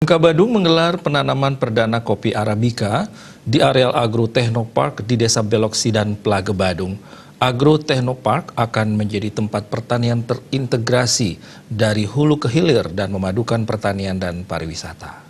PMK Badung menggelar penanaman perdana kopi Arabica di areal Agro Technopark di Desa Belok Sidan, Plaga Badung. Agro Technopark akan menjadi tempat pertanian terintegrasi dari hulu ke hilir dan memadukan pertanian dan pariwisata.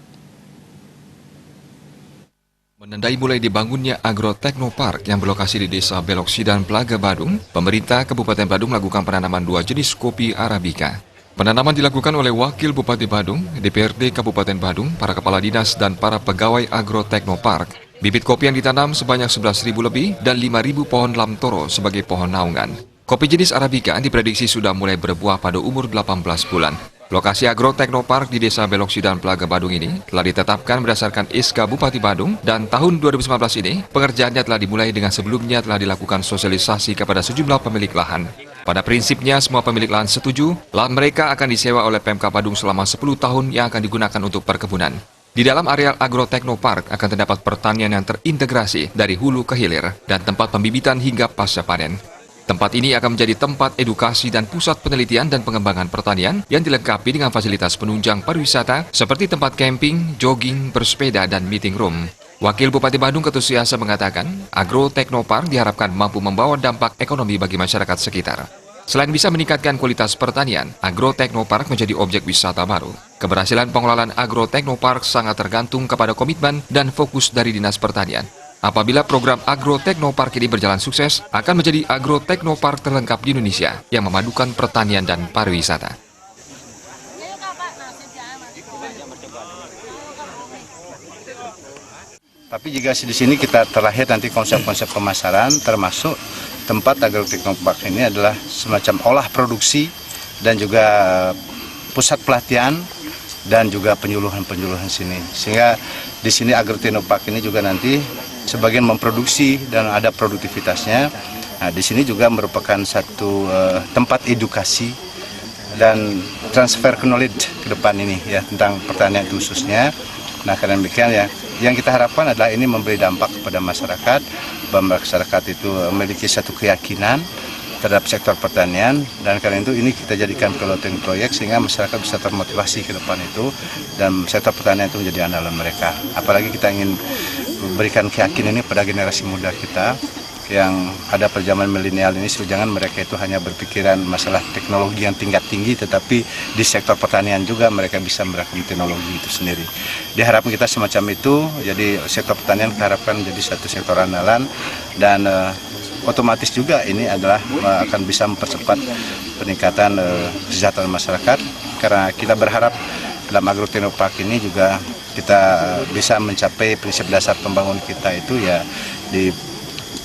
Menandai mulai dibangunnya Agro Technopark yang berlokasi di Desa Belok Sidan, Plaga Badung, pemerintah Kabupaten Badung melakukan penanaman 2 jenis kopi Arabica. Penanaman dilakukan oleh Wakil Bupati Badung, DPRD Kabupaten Badung, para kepala dinas, dan para pegawai Agro Technopark. Bibit kopi yang ditanam sebanyak 11.000 lebih dan 5.000 pohon lamtoro sebagai pohon naungan. Kopi jenis Arabica diprediksi sudah mulai berbuah pada umur 18 bulan. Lokasi Agro Technopark di Desa Belok Sidan, Plaga Badung ini telah ditetapkan berdasarkan SK Bupati Badung, dan tahun 2019 ini pengerjaannya telah dimulai dengan sebelumnya telah dilakukan sosialisasi kepada sejumlah pemilik lahan. Pada prinsipnya, semua pemilik lahan setuju, lahan mereka akan disewa oleh Pemka Badung selama 10 tahun yang akan digunakan untuk perkebunan. Di dalam areal Agro Technopark akan terdapat pertanian yang terintegrasi dari hulu ke hilir dan tempat pembibitan hingga pasca panen. Tempat ini akan menjadi tempat edukasi dan pusat penelitian dan pengembangan pertanian yang dilengkapi dengan fasilitas penunjang pariwisata seperti tempat camping, jogging, bersepeda, dan meeting room. Wakil Bupati Badung Ketut Suhyasa mengatakan, Agro Technopark diharapkan mampu membawa dampak ekonomi bagi masyarakat sekitar. Selain bisa meningkatkan kualitas pertanian, Agro Technopark menjadi objek wisata baru. Keberhasilan pengelolaan Agro Technopark sangat tergantung kepada komitmen dan fokus dari Dinas Pertanian. Apabila program Agro Technopark ini berjalan sukses, akan menjadi Agro Technopark terlengkap di Indonesia yang memadukan pertanian dan pariwisata. Tapi juga di sini kita terlahir nanti konsep-konsep pemasaran, termasuk tempat Agro Technopark ini adalah semacam olah produksi dan juga pusat pelatihan dan juga penyuluhan sini. Sehingga di sini Agro Technopark ini juga nanti sebagian memproduksi dan ada produktivitasnya. Nah, di sini juga merupakan satu tempat edukasi dan transfer knowledge ke depan ini ya tentang pertanian khususnya. Nah, karena demikian ya, yang kita harapkan adalah ini memberi dampak kepada masyarakat, bahwa masyarakat itu memiliki satu keyakinan terhadap sektor pertanian, dan karena itu ini kita jadikan piloting proyek sehingga masyarakat bisa termotivasi ke depan itu dan sektor pertanian itu menjadi andalan mereka. Apalagi kita ingin memberikan keyakinan ini pada generasi muda kita yang ada pada zaman milenial ini, jangan mereka itu hanya berpikiran masalah teknologi yang tingkat tinggi, tetapi di sektor pertanian juga mereka bisa menerapkan teknologi itu sendiri. Diharapkan kita semacam itu, jadi sektor pertanian kita harapkan menjadi satu sektor andalan, dan otomatis juga ini adalah akan bisa mempercepat peningkatan kesejahteraan masyarakat, karena kita berharap dalam Agro Technopark ini juga kita bisa mencapai prinsip dasar pembangunan kita itu ya di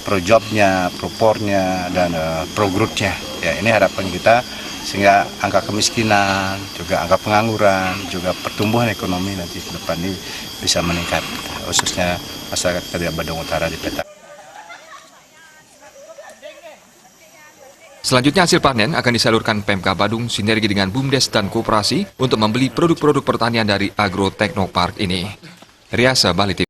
projobnya, propornya, dan progrutnya. Ya, ini harapan kita sehingga angka kemiskinan, juga angka pengangguran, juga pertumbuhan ekonomi nanti ke depan ini bisa meningkat, khususnya masyarakat Kabupaten Badung Utara di peta. Selanjutnya hasil panen akan disalurkan Pemka Badung sinergi dengan BUMDes dan koperasi untuk membeli produk-produk pertanian dari Agro Technopark ini. Riasa Bali TV.